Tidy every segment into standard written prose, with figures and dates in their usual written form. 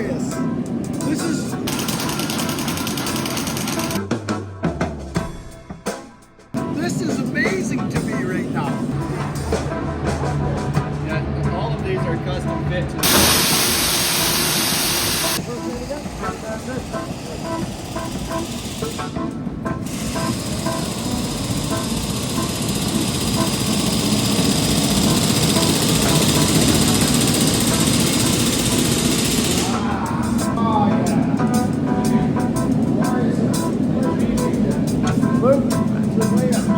glorious. This is amazing to me right now. Yeah, all of these are custom fit to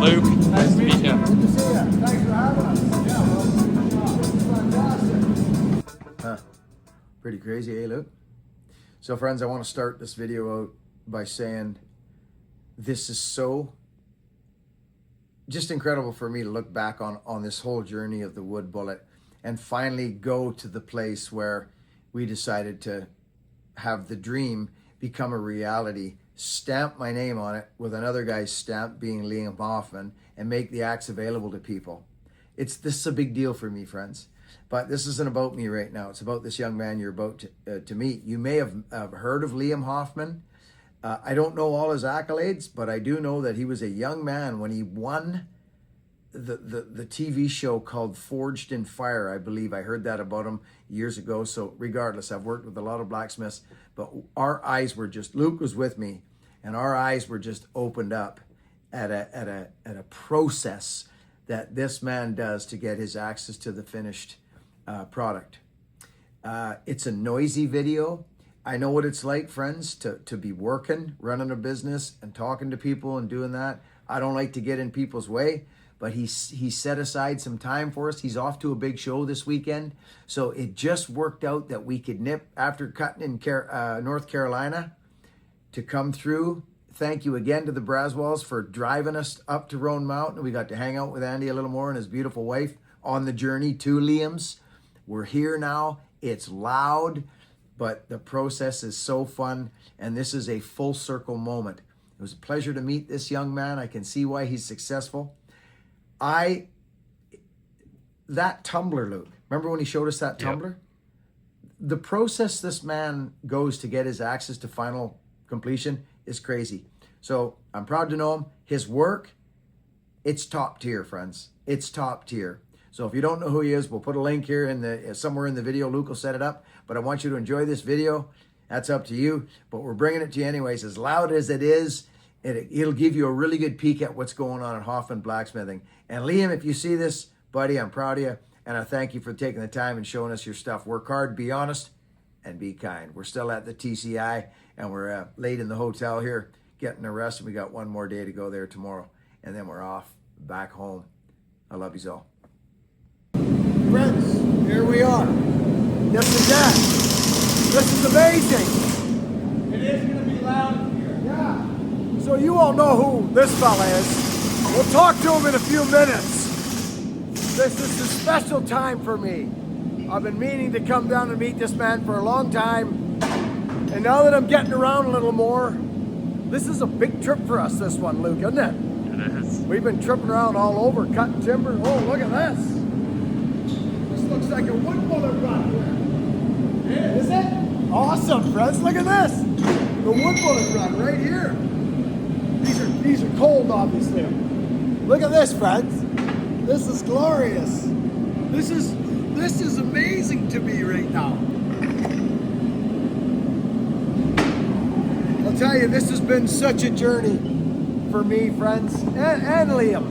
Luke, nice to meet you. Good to see you. Thanks for having us. Yeah, well, this is fantastic. Huh. Pretty crazy, eh, Luke? So, friends, I want to start this video out by saying this is so just incredible for me to look back on this whole journey of the wood bullet and finally go to the place where we decided to have the dream become a reality, stamp my name on it with another guy's stamp being Liam Hoffman, and make the axe available to people. This is a big deal for me, friends. But this isn't about me right now. It's about this young man you're about to meet. You may have heard of Liam Hoffman. I don't know all his accolades, but I do know that he was a young man when he won the TV show called Forged in Fire, I believe. I heard that about him years ago. So regardless, I've worked with a lot of blacksmiths, but our eyes were just, Luke was with me, and our eyes were just opened up at a process that this man does to get his axes to the finished product. It's a noisy video. I know what it's like, friends, to be working, running a business and talking to people and doing that. I don't like to get in people's way, but he set aside some time for us. He's off to a big show this weekend. So it just worked out that we could nip after cutting in North Carolina to come through. Thank you again to the Braswells for driving us up to Roan Mountain. We got to hang out with Andy a little more and his beautiful wife on the journey to Liam's. We're here now. It's loud, but the process is so fun, and this is a full circle moment. It was a pleasure to meet this young man. I can see why he's successful. That tumbler, Luke, remember when he showed us that tumbler? Yep. The process this man goes to get his axes to final completion is crazy. So I'm proud to know him. His work, it's top tier, friends. It's top tier. So if you don't know who he is, we'll put a link here somewhere in the video. Luke will set it up. But I want you to enjoy this video. That's up to you. But we're bringing it to you anyways. As loud as it is, it'll give you a really good peek at what's going on at Hoffman Blacksmithing. And Liam, if you see this, buddy, I'm proud of you. And I thank you for taking the time and showing us your stuff. Work hard, be honest, and be kind. We're still at the TCI, and we're late in the hotel here getting a rest. And we got one more day to go there tomorrow. And then we're off back home. I love you all. Friends, here we are. This is that. This is amazing. It is going to be loud in here. Yeah. So you all know who this fella is. We'll talk to him in a few minutes. This is a special time for me. I've been meaning to come down and meet this man for a long time. And now that I'm getting around a little more, this is a big trip for us, this one, Luke, isn't it? It is. We've been tripping around all over, cutting timber. Oh, look at this. Looks like a wood bullet run here. Yeah, is it? Awesome, friends. Look at this. The wood bullet run right here. These are cold, obviously. Look at this, friends. This is glorious. This is amazing to me right now. I'll tell you, this has been such a journey for me, friends, and Liam.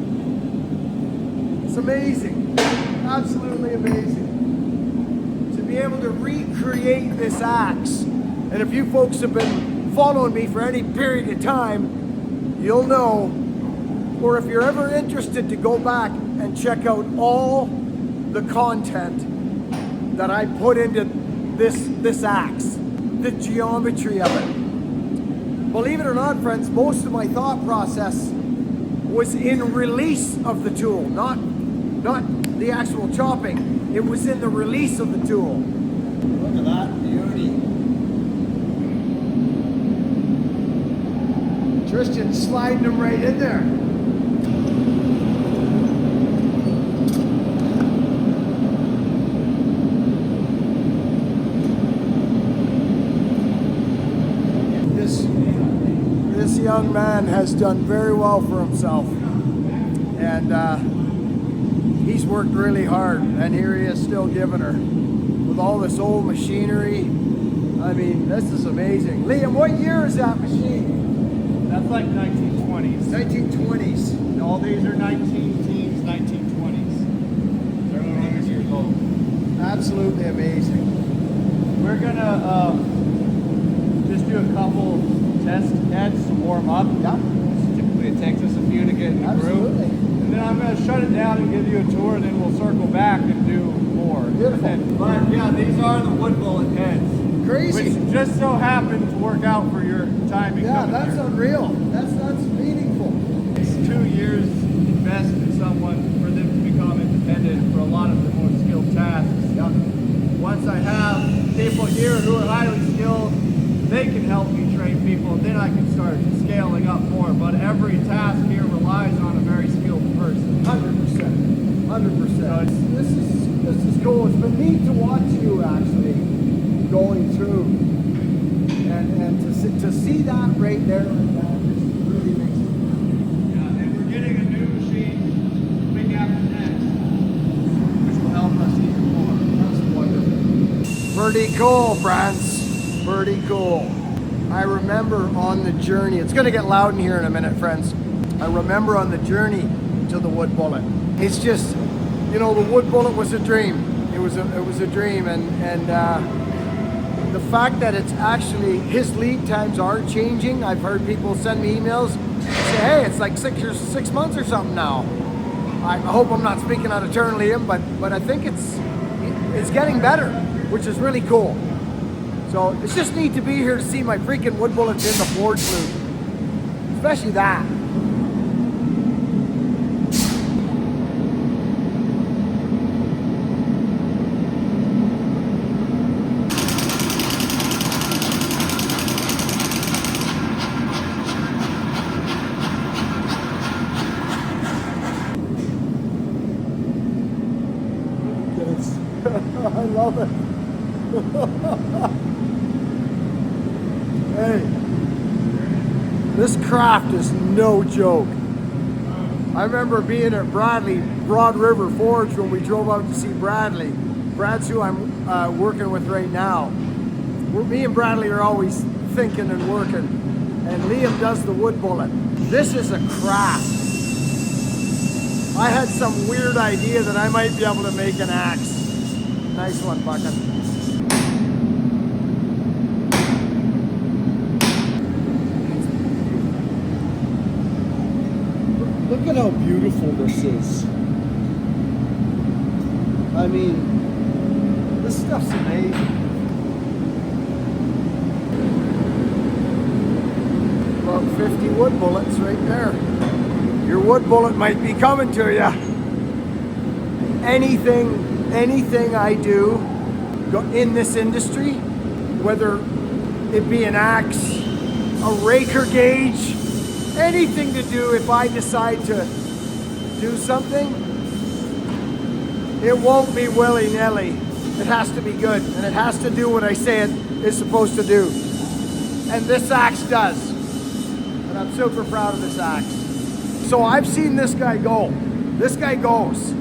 It's amazing. Absolutely amazing to be able to recreate this axe. And if you folks have been following me for any period of time, you'll know, or if you're ever interested, to go back and check out all the content that I put into this axe, the geometry of it. Believe it or not, friends, most of my thought process was in release of the tool, not the actual chopping. It was in the release of the tool. Look at that beauty. Tristan's sliding them right in there. young man has done very well for himself. And he's worked really hard, and here he is still giving her. With all this old machinery. I mean, this is amazing. Liam, what year is that machine? That's like 1920s. 1920s. And all these are 19-teens, 1920s. They're 100 years old. Absolutely amazing. We're gonna just do a couple test heads to warm up. Yeah. Typically it takes us a few to get in the Absolutely. groove. And then I'm gonna shut it down and give you a tour, and then we'll circle back and do more. Beautiful. But yeah, these are the wood bullet heads. Crazy. Which just so happened to work out for your timing. Yeah, coming that's here. unreal. That's meaningful. It's 2 years invest in someone for them to become independent for a lot of the more skilled tasks. Yeah. Once I have people here who are highly skilled, they can help me train people, and then I can start scaling up more. But every task here relies on a very skilled person. 100%. 100%. So This is cool. It's been neat to watch you actually going through, and to see that right there, like that, just really makes it. yeah, and we're getting a new machine week after next, which will help us even more. That's wonderful. Pretty cool, friends. Pretty cool. I remember on the journey, it's going to get loud in here in a minute, friends. I remember on the journey to the wood bullet. It's just, you know, the wood bullet was a dream. It was a dream, and the fact that it's actually, his lead times are changing. I've heard people send me emails, say, hey, it's like 6 months or something now. I hope I'm not speaking out of turn, Liam, but I think it's getting better, which is really cool. So it's just neat to be here to see my freaking wood bullets in the forge loop, especially that. Yes. I love it. Hey, this craft is no joke. I remember being at Broad River Forge when we drove out to see Bradley. Brad's who I'm working with right now. Me and Bradley are always thinking and working, and Liam does the wood bullet. This is a craft. I had some weird idea that I might be able to make an axe. Nice one, Bucket. Look at how beautiful this is. I mean, this stuff's amazing. About 50 wood bullets right there. Your wood bullet might be coming to you. Anything I do in this industry, whether it be an axe, a raker gauge, anything to do, if I decide to do something, it won't be willy-nilly. It has to be good, and it has to do what I say it is supposed to do. And this axe does. And I'm super proud of this axe. So I've seen this guy go. This guy goes.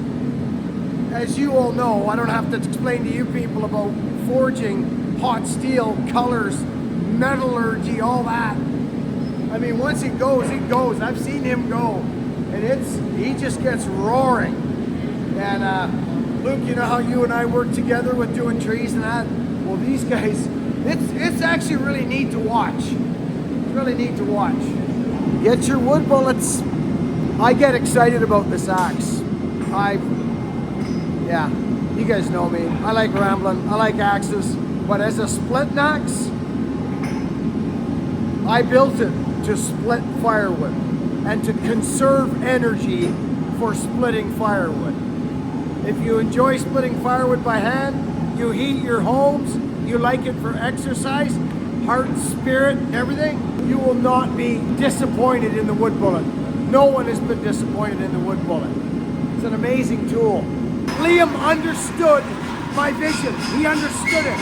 As you all know, I don't have to explain to you people about forging, hot steel, colors, metallurgy, all that. I mean, once it goes, it goes. I've seen him go, and he just gets roaring. And Luke, you know how you and I work together with doing trees and that? Well, these guys, it's actually really neat to watch. It's really neat to watch. Get your wood bullets. I get excited about this axe. Yeah, you guys know me. I like rambling, I like axes, but as a split axe, I built it to split firewood and to conserve energy for splitting firewood. If you enjoy splitting firewood by hand, you heat your homes, you like it for exercise, heart, spirit, everything, you will not be disappointed in the wood bullet. No one has been disappointed in the wood bullet. It's an amazing tool. Liam understood my vision. He understood it.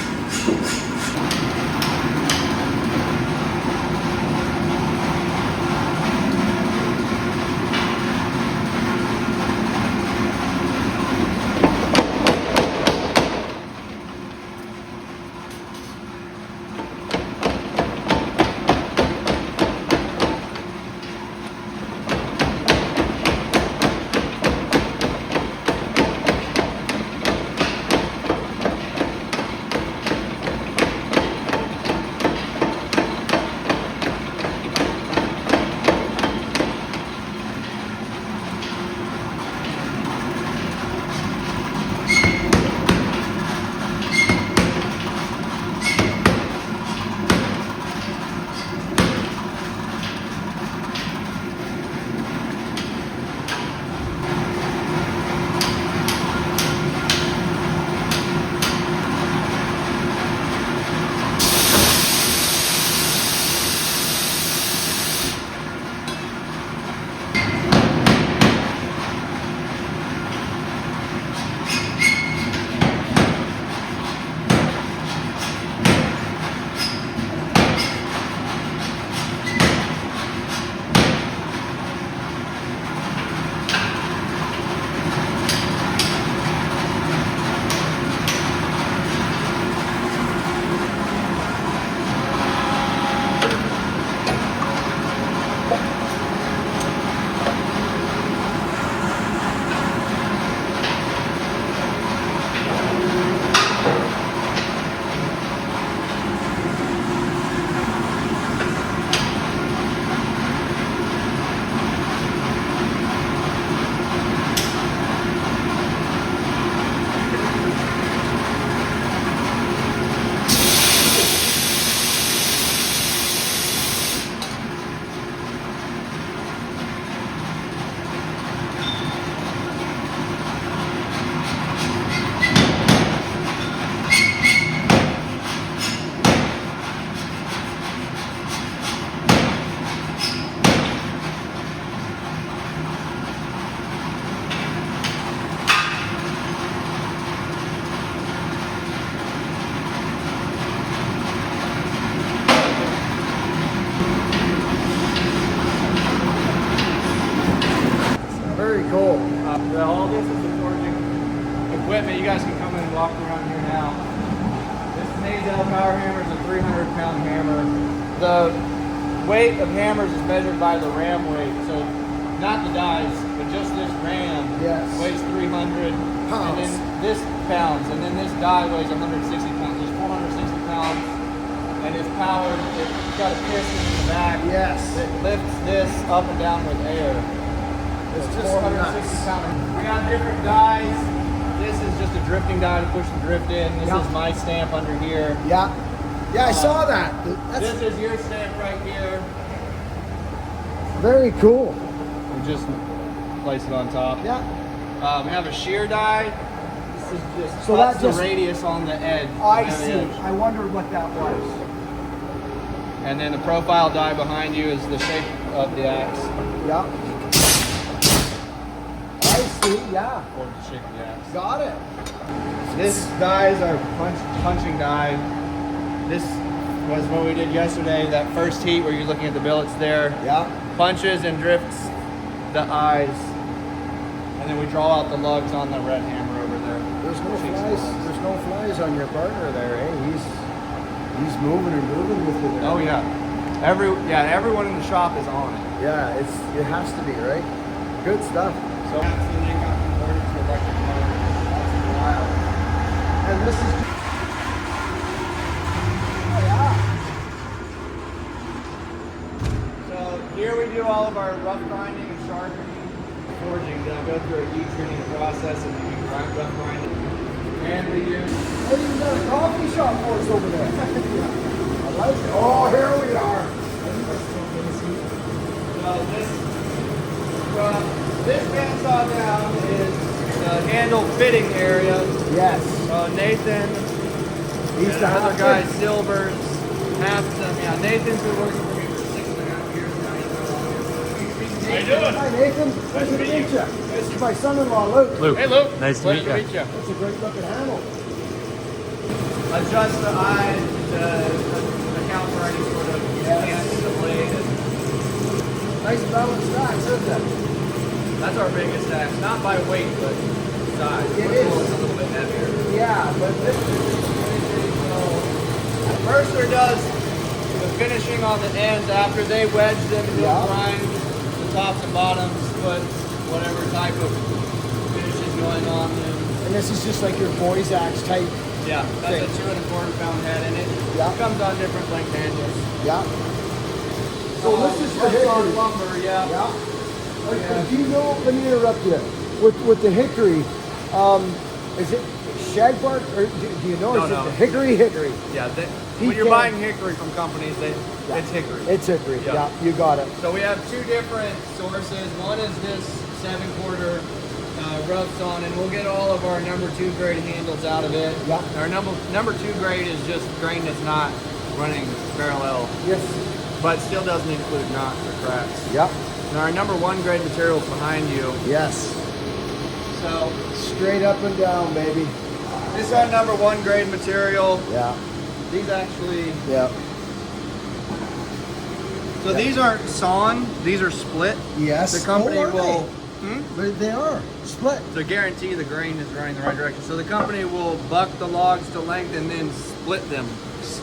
walking around here now. This is an AZL power hammer. It's a 300-pound hammer. The weight of hammers is measured by the ram weight. So not the dies, but just this ram weighs 300 pounds. And then this pounds. And then this die weighs 160 pounds. There's 460 pounds. And it's powered. It's got a piston in the back. Yes. That lifts this up and down with air. It's So just 460 pounds. We got different dies. This is just a drifting die to push the drift in. This is my stamp under here. Yeah. Yeah, I saw that. This is your stamp right here. Very cool. We just place it on top. Yeah. We have a shear die. This is just So cuts that the just- radius on the edge. I on the see. edge. I wondered what that was. And then the profile die behind you is the shape of the axe. Yeah. I see, yeah. Or the shape of the axe. Got it. This die is our punching die. This was what we did yesterday, that first heat where you're looking at the billets there. Yeah. Punches and drifts the eyes. And then we draw out the lugs on the red hammer over there. There's no flies. There's no flies on your partner there, eh? He's moving and moving with you there. Oh yeah. Everyone in the shop is on it. Yeah, it has to be, right? Good stuff. So that's when they got converted to electric motors. That's wild. And this is So here we do all of our rough grinding and sharpening, forging. They'll go through a heat treating process and we can grind rough grinding. And we use. Oh, you got a coffee shop for us over there. I like it. Oh, here we are. This bandsaw down is the handle fitting area. Yes. Nathan, He's and the other hafter. guy, Silvers, Hampton. Yeah, Nathan's been working for me for 6.5 years now. How you doing? Hi, Nathan. Nice to meet you. This is my son-in-law, Luke. Luke. Hey, Luke. Nice to meet you. That's a great looking handle. Adjust the eyes to account for any sort of cant in the blade. Nice balanced stacks, isn't it? That's our biggest axe, not by weight, but size. It This is. one's a little bit heavier. Yeah, but this Mercer does the finishing on the ends after they wedge them. He'll grind the tops and bottoms, put whatever type of finish is going on them. and this is just like your boy's axe type. Yeah, that's a 2 1/4 pound head in it. Yeah. It comes on different length handles. Yeah. So this is the That's on hickory. lumber, yeah. Yeah. Do you know? Let me interrupt you. With the hickory, is it shagbark or do you know? No, Is no. it the hickory? Yeah, when He you're can- buying hickory from companies, it's hickory. It's hickory. Yeah. Yeah, you got it. So we have two different sources. One is this 7/4 rough sawn, and we'll get all of our number 2 grade handles out of it. Yeah. Our number 2 grade is just grain that's not running parallel, Yes. but still doesn't include knots or cracks. Yeah. And our number 1 grade material is behind you. Yes. So Straight up and down, baby. this is our number 1 grade material. Yeah. These actually, Yeah. so these aren't sawn, these are split. Yes. The company Oh, are will. They are split. To guarantee the grain is running the right direction. So the company will buck the logs to length and then split them.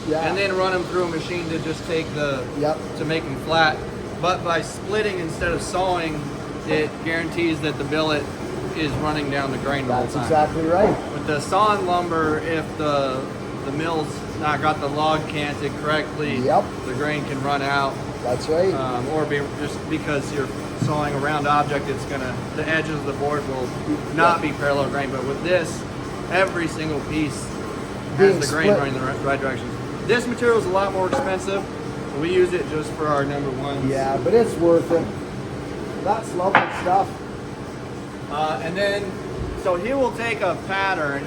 Yeah. And then run them through a machine to just take Yep. to make them flat. But by splitting instead of sawing, it guarantees that the billet is running down the grain the whole That's time. exactly right. With the sawn lumber, if the mill's not got the log canted correctly, Yep. the grain can run out. That's right. Or be just because you're sawing a round object, the edges of the board will not be parallel grain. But with this, every single piece has Being the grain split. running in the right direction. This material is a lot more expensive. But we use it just for our number 1s. Yeah, but it's worth it. That's lovely stuff. And then, so he will take a pattern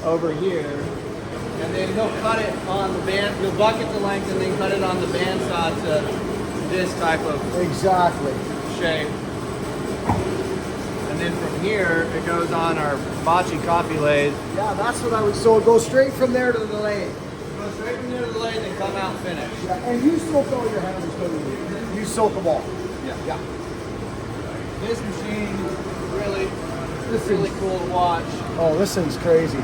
over here, and then he'll cut it on the band. He'll bucket the length and then cut it on the bandsaw to this type of Exactly. shape. And then from here, it goes on our bocce coffee lathe. Yeah, that's what I would. So it goes straight from there to the lathe. Go straight from there to the lathe and come out finished. Yeah, and you soak all your handles, don't you? You soak them all. Yeah. Yeah. This machine is really This really thing's- cool to watch. Oh, this thing's crazy.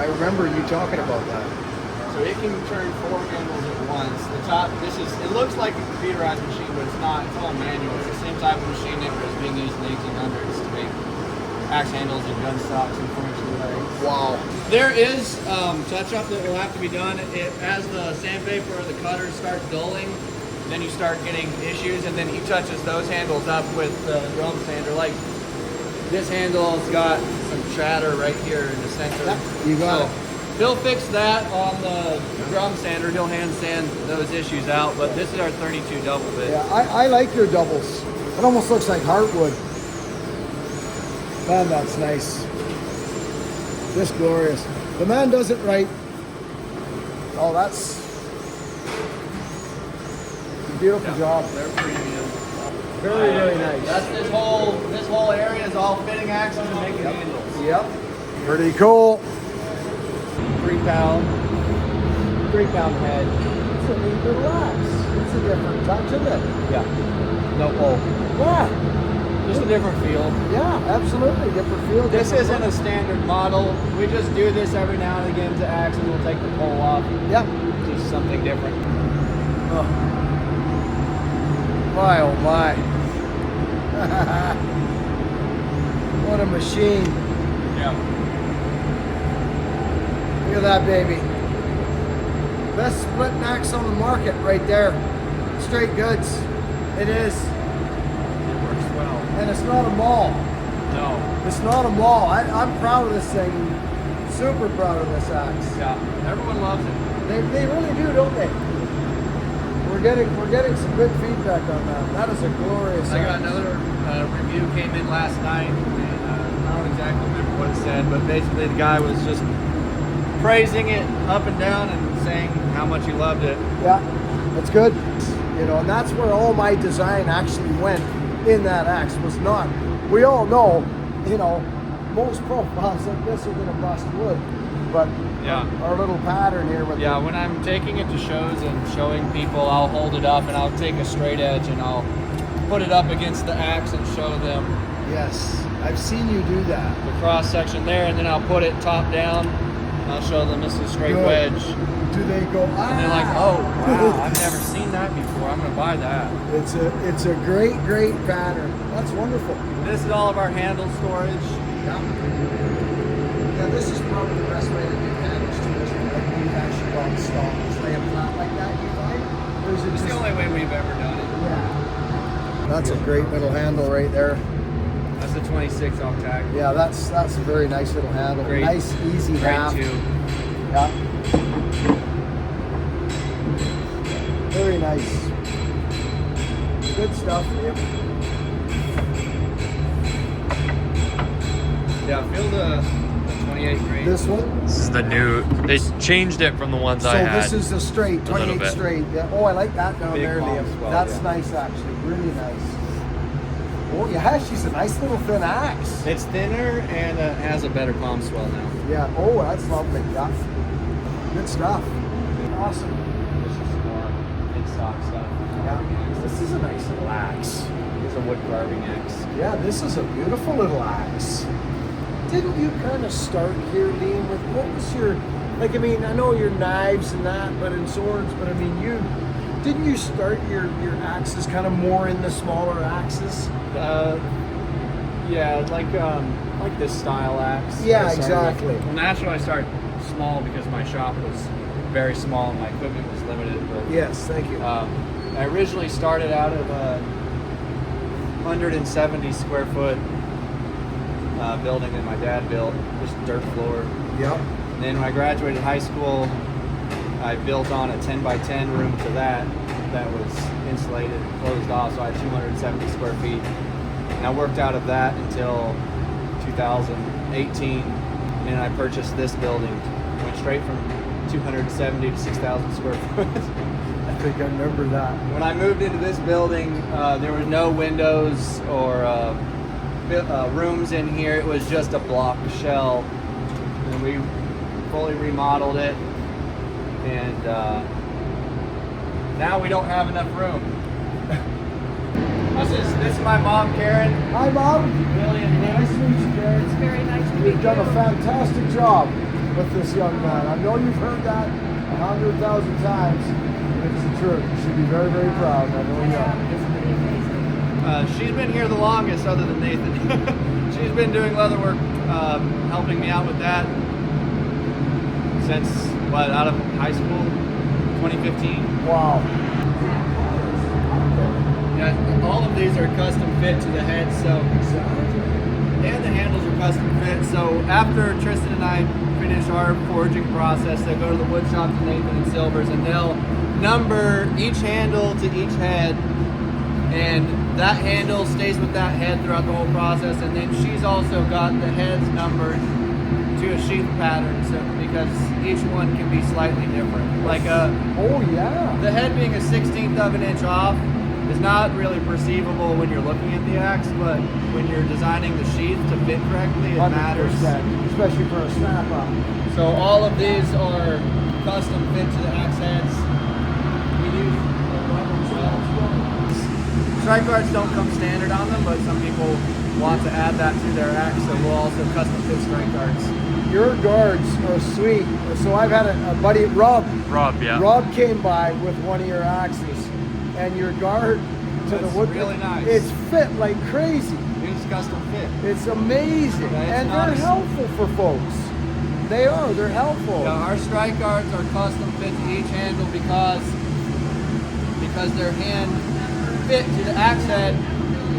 I remember you talking about that. So it can turn 4 handles at once. The top, it looks like a computerized machine, but it's not. It's all manual. It's the same type of machine that was being used in the 1800s to make axe handles and gun stocks and furniture legs. Wow. There is touch-up that will have to be done. As the sandpaper or the cutters start dulling, then you start getting issues, and then he touches those handles up with the drum sander. Like this handle's got some chatter right here in the center. Yep, you got it. He'll fix that on the drum sander. He'll hand sand those issues out, but this is our 32 double bit. Yeah, I like your doubles. It almost looks like hardwood. Man, that's nice. Just glorious. The man does it right. Oh, that's a beautiful job. They're premium. Very, very nice. That's this whole area is all fitting axes and making handles. Yep. Pretty cool. 3 pound head. It's a neat little axe. It's a different touch, isn't it? Yeah. No pole. Yeah. Just a different feel. Yeah, absolutely. Different feel. This different isn't look. a standard model. We just do this every now and again to axes. We'll take the pole off. Yep. Just something different. Oh. My, oh my. What a machine. Yeah. Look at that baby. Best split axe on the market right there. Straight goods. It is. It works well. And it's not a mall. No. It's not a mall. I'm proud of this thing. Super proud of this axe. Yeah. Everyone loves it. They really do, don't they? We're getting some good feedback on that. That is a glorious I got axe. another review came in last night, and I don't exactly remember what it said, but basically the guy was just praising it up and down and saying how much he loved it. Yeah, that's good. You know, and that's where all my design actually went in that axe. Was not. We all know, you know, most profiles like this are gonna bust wood, but Yeah. our little pattern here with Yeah, when I'm taking it to shows and showing people, I'll hold it up and I'll take a straight edge and I'll put it up against the axe and show them yes, I've seen you do that. the cross section there, and then I'll put it top down. I'll show them this is a straight Good. wedge. Do they go? Ah! And they're like, oh, wow, I've never seen that before. I'm gonna buy that. It's a great pattern. That's wonderful. This is all of our handle storage. Yeah. Yeah, this is probably the best way to do handles too. Is like when you've actually got stock, just lay them flat like that. You find, or is it It's just? the only way we've ever done it. Yeah. That's a great little handle right there. That's the 26 octag. Yeah, that's a very nice little handle. Great. Nice, easy half. Grade 2. Yeah. Very nice. Good stuff, Liam. Yeah, feel the 28 grade. This one? This is the new. They changed it from the ones I So had. this is a straight, little 28 bit. straight. Yeah. Oh, I like that down Big there, palm Liam. swell, That's yeah. nice, actually. Really nice. Oh, yeah, she's a nice little thin axe. It's thinner and has a better palm swell now. Yeah. Oh, that's lovely. Yeah. Good stuff. Awesome. This is more in-stock stuff. Yeah. This is a nice little axe. It's a wood carving axe. Yeah, this is a beautiful little axe. Didn't you kind of start here, Liam, with what was your, like, I mean, I know your knives and that, but in swords, but I mean, didn't you start your axes kind of more in the smaller axes? Yeah, like this style axe. Yeah, I started exactly. Well, naturally I started small because my shop was very small and my equipment was limited. But Yes, thank you. I originally started out of a 170 square foot building that my dad built, just dirt floor. Yep. And then when I graduated high school, I built on a 10 by 10 room to that was insulated, closed off, so I had 270 square feet. And I worked out of that until 2018, and I purchased this building. Went straight from 270 to 6,000 square foot. I think I remember that. When I moved into this building, there were no windows or rooms in here. It was just a block shell, and we fully remodeled it. And now we don't have enough room. This is my mom, Karen. Hi, Mom. Billy and Nice to meet you, Karen. It's very nice to meet you. You've done a fantastic job. with this young man. I know you've heard that 100,000 times, but it's the truth. You should be very, very proud. I know you are. She's been here the longest, other than Nathan. She's been doing leatherwork, helping me out with that since, out of high school, 2015. Wow. Yeah, all of these are custom fit to the head, and the handles are custom fit. So after Tristan and I finish our forging process, they go to the wood shop to Nathan and Silvers, and they'll number each handle to each head, and that handle stays with that head throughout the whole process. And then she's also got the heads numbered to a sheath pattern, so because each one can be slightly different. Like the head being a 1/16 of an inch off is not really perceivable when you're looking at the axe, but when you're designing the sheath to fit correctly, it matters. Especially for a snap-on. So all of these are custom fit to the axe heads. We use strike guards don't come standard on them, but some people want to add that to their axe, so we'll also custom fit strike guards. Your guards are sweet. So I've had a buddy, Rob. Yeah. Rob came by with one of your axes, and your guard to the wood. Really nice. It's fit like crazy. It's custom fit. It's amazing, Yeah, and they're helpful for folks. They are. They're helpful. Yeah, our strike guards are custom fit to each handle because their hand fit to the axe head.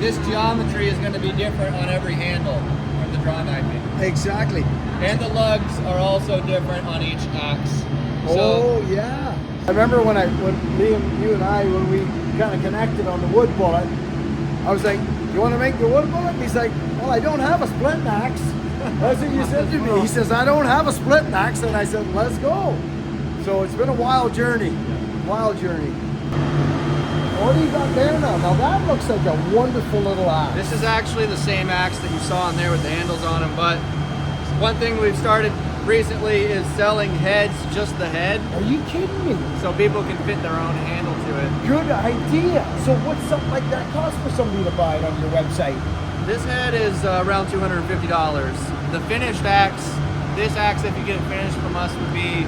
This geometry is going to be different on every handle from the draw knifing. Exactly. And the lugs are also different on each axe. Oh yeah. I remember when Liam, you and I, when we kind of connected on the wood bullet, I was like, "You want to make the wood bullet?" And he's like, "Well, I don't have a split axe." That's what you said to me. He says, "I don't have a split axe," and I said, "Let's go." So it's been a wild journey. Wild journey. What do you got there now? Now that looks like a wonderful little axe. This is actually the same axe that you saw in there with the handles on them, but one thing we've started recently is selling heads, just the head, Are you kidding me? so people can fit their own handle to it. Good idea. So what's something like that cost for somebody to buy it on your website? This head is around $250. The finished axe, this axe, if you get it finished from us, would be,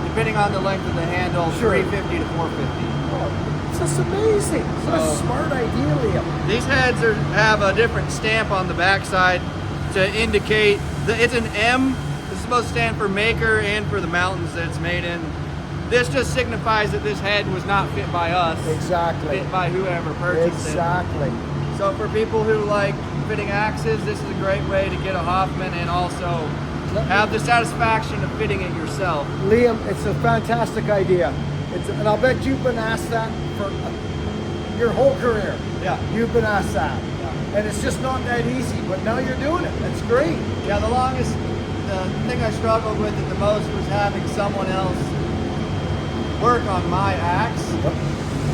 depending on the length of the handle, Sure. $350 to $450. Oh, this is amazing. What a smart idea, Liam. These heads have a different stamp on the backside to indicate that it's an M. This is supposed to stand for maker and for the mountains that it's made in. This just signifies that this head was not fit by us. Exactly. Fit by whoever purchased Exactly. it. So for people who like fitting axes, this is a great way to get a Hoffman and also have the satisfaction of fitting it yourself. Liam, it's a fantastic idea. And I'll bet you've been asked that for your whole career. Yeah. You've been asked that. Yeah. And it's just not that easy, but now you're doing it. That's great. Yeah, the thing I struggled with it the most was having someone else work on my axe.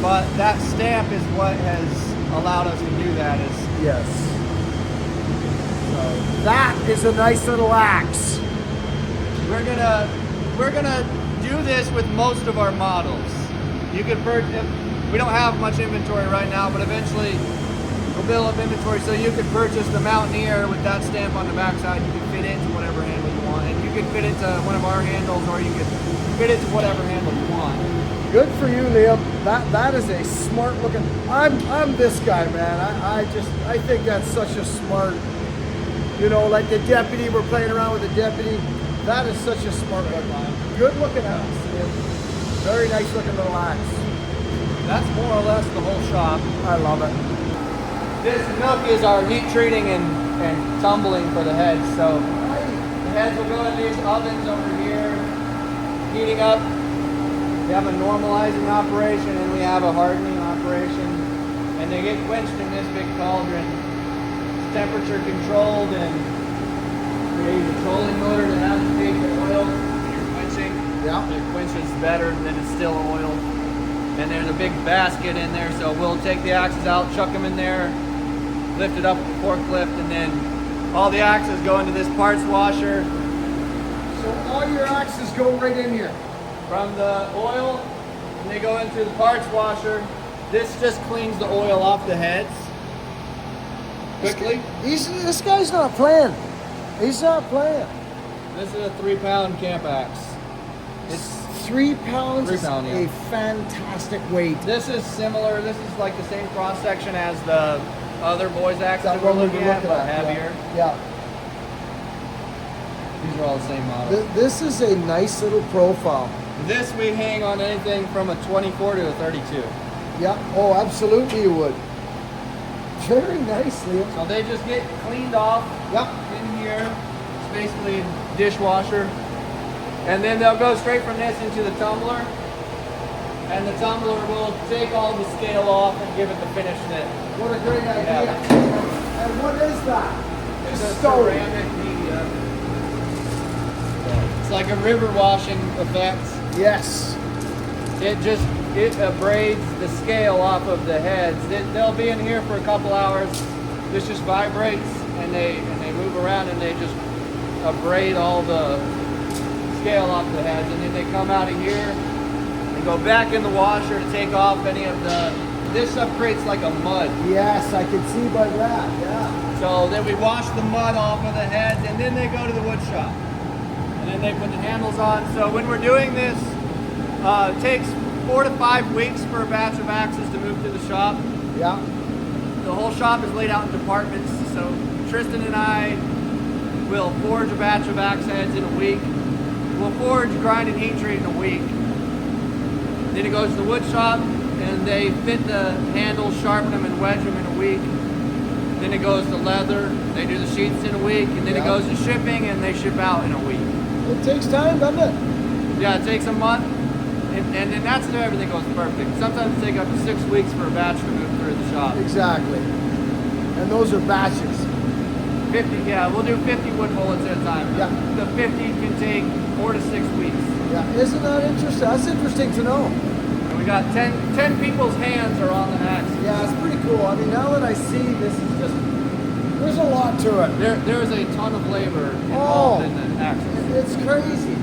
But that stamp is what has allowed us to do that. Yes. So that is a nice little axe. We're gonna do this with most of our models. You could purchase. We don't have much inventory right now, but eventually we'll build up inventory so you could purchase the Mountaineer with that stamp on the backside. You can fit it into whatever handle you want, and you could fit it to one of our handles, or you could fit it to whatever handle you want. Good for you, Liam. That is a smart looking. I'm this guy, man. I think that's such a smart. You know, like the deputy. We're playing around with the deputy. That is such a smart looking. Good looking axe, Liam. Very nice looking little axe. That's more or less the whole shop. I love it. This nook is our heat treating and tumbling for the heads. So the heads will go in these ovens over here, heating up. We have a normalizing operation and we have a hardening operation. And they get quenched in this big cauldron. It's temperature controlled, and we use a trolling motor to agitate the oil when you're quenching. Yeah. It quenches better than it's still oil. And there's a big basket in there, so we'll take the axes out, chuck them in there, lift it up with the forklift, and then all the axes go into this parts washer. So all your axes go right in here. From the oil, and they go into the parts washer. This just cleans the oil off the heads quickly. This guy's not playing. He's not playing. This is a 3-pound camp axe. It's 3 pounds 3 is pound, yeah. a fantastic weight. This is similar. This is like the same cross section as the other boys' axes that we're one we looking at, but heavier. Yeah. These are all the same model. This is a nice little profile. This we hang on anything from a 24 to a 32. Yeah. Oh, absolutely you would. Very nicely. So they just get cleaned off. Yep. In here. It's basically a dishwasher. And then they'll go straight from this into the tumbler. And the tumbler will take all the scale off and give it the finished knit. What a great idea. Yeah. And what is that? It's a stone. ceramic media. It's like a river washing effect. Yes. It abrades the scale off of the heads. They'll be in here for a couple hours. This just vibrates and they move around and they just abrade all the scale off the heads, and then they come out of here and go back in the washer to take off any of this stuff creates like a mud. Yes, I can see by that. Yeah. So then we wash the mud off of the heads, and then they go to the wood shop. And then they put the handles on. So when we're doing this, it takes 4 to 5 weeks for a batch of axes to move to the shop. Yeah. The whole shop is laid out in departments. So Tristan and I will forge a batch of axe heads in a week. We'll forge, grind, and heat treat in a week. Then it goes to the wood shop, and they fit the handles, sharpen them, and wedge them in a week. Then it goes to leather. They do the sheets in a week, and then it goes to shipping, and they ship out in a week. It takes time, doesn't it? Yeah, it takes a month, and that's if everything goes perfect. Sometimes it takes up to 6 weeks for a batch to move through the shop. Exactly. And those are batches. 50, yeah, we'll do 50 wood bullets at a time. Yeah. The 50 can take 4 to 6 weeks. Yeah. Isn't that interesting? That's interesting to know. And we got 10 people's hands are on the axe. Yeah, it's pretty cool. I mean, now that I see this is just, there's a lot to it. There's a ton of labor involved in the axes. It's crazy.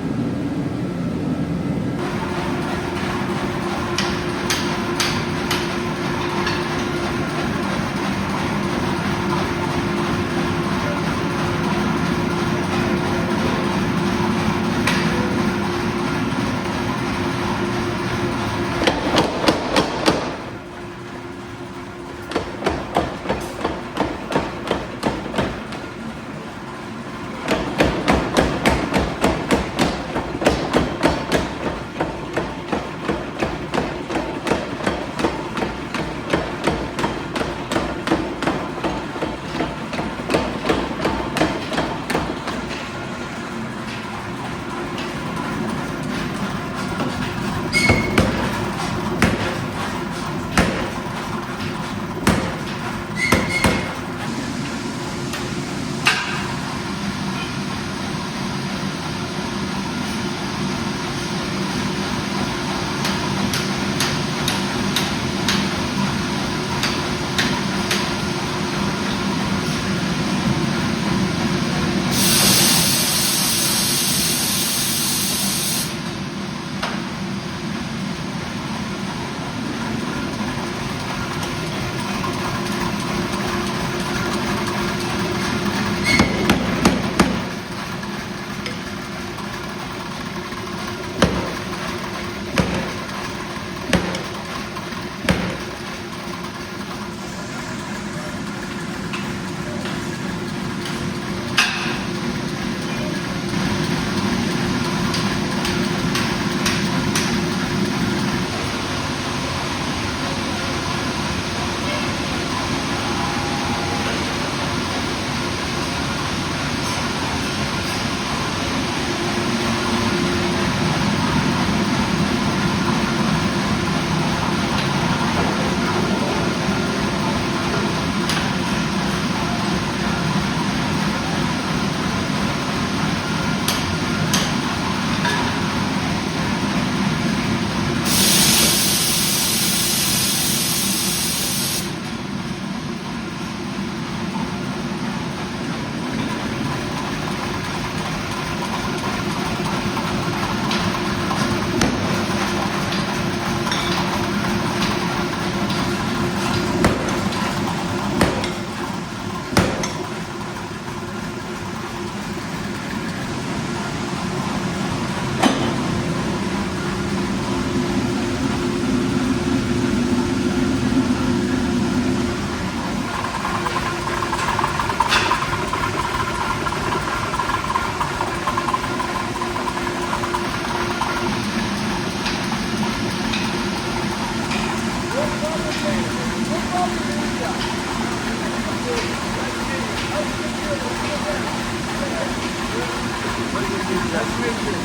meet you. Nice to meet you.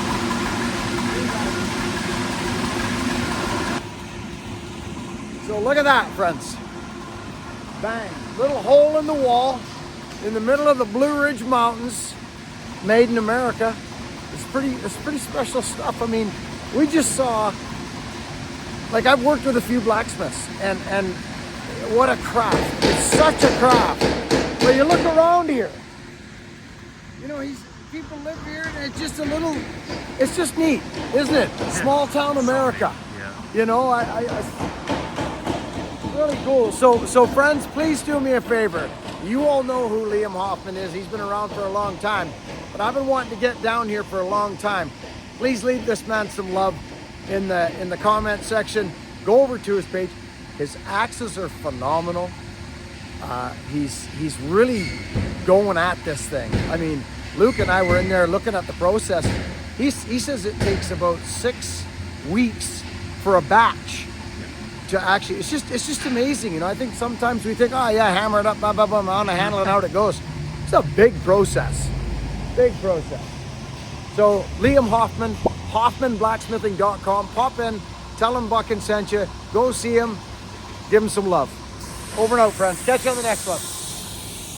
So look at that, friends. Bang. Little hole in the wall in the middle of the Blue Ridge Mountains, made in America. It's pretty special stuff. I mean, we just saw, like, I've worked with a few blacksmiths, and what a craft. It's such a craft. But you look around here, you know, people live here, and it's just it's just neat, isn't it? Small town America. Yeah. You know, really cool. So friends, please do me a favor. You all know who Liam Hoffman is. He's been around for a long time, but I've been wanting to get down here for a long time. Please leave this man some love in the comment section. Go over to his page. His axes are phenomenal. He's really going at this thing. I mean, Luke and I were in there looking at the process. He says it takes about 6 weeks for a batch to actually. It's just amazing. You know, I think sometimes we think, oh yeah, hammer it up, blah blah blah, on the handle and out it goes. It's a big process. Big process. So Liam Hoffman, HoffmanBlacksmithing.com. Pop in, tell him Buckin sent you. Go see him, give him some love. Over and out, friends. Catch you on the next one.